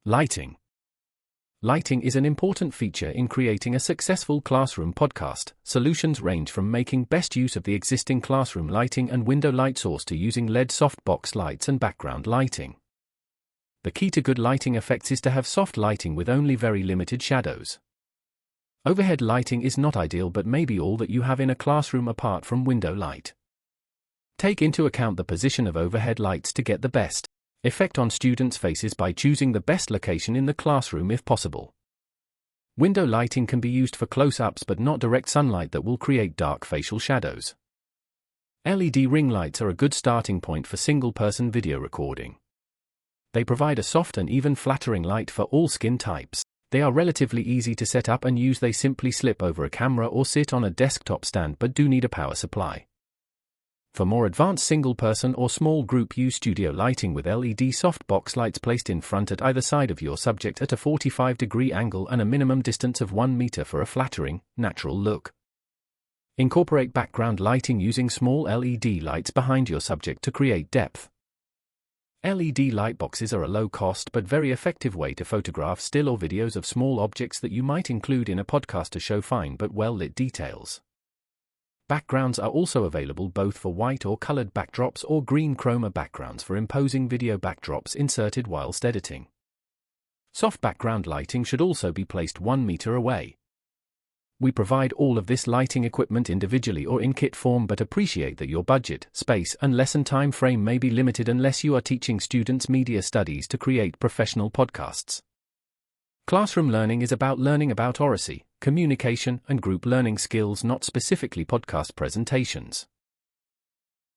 Lighting. Lighting is an important feature in creating a successful classroom podcast. Solutions range from making best use of the existing classroom lighting and window light source to using LED softbox lights and background lighting. The key to good lighting effects is to have soft lighting with only very limited shadows. Overhead lighting is not ideal but may be all that you have in a classroom apart from window light. Take into account the position of overhead lights to get the best effect on students' faces by choosing the best location in the classroom if possible. Window lighting can be used for close-ups but not direct sunlight that will create dark facial shadows. LED ring lights are a good starting point for single-person video recording. They provide a soft and even flattering light for all skin types. They are relatively easy to set up and use. They simply slip over a camera or sit on a desktop stand but do need a power supply. For more advanced single-person or small group, use studio lighting with LED softbox lights placed in front at either side of your subject at a 45-degree angle and a minimum distance of 1 meter for a flattering, natural look. Incorporate background lighting using small LED lights behind your subject to create depth. LED light boxes are a low-cost but very effective way to photograph still or videos of small objects that you might include in a podcast to show fine but well-lit details. Backgrounds are also available both for white or colored backdrops or green chroma backgrounds for imposing video backdrops inserted whilst editing. Soft background lighting should also be placed 1 meter away. We provide all of this lighting equipment individually or in kit form but appreciate that your budget, space, and lesson time frame may be limited unless you are teaching students media studies to create professional podcasts. Classroom learning is about learning about oracy, communication, and group learning skills, not specifically podcast presentations.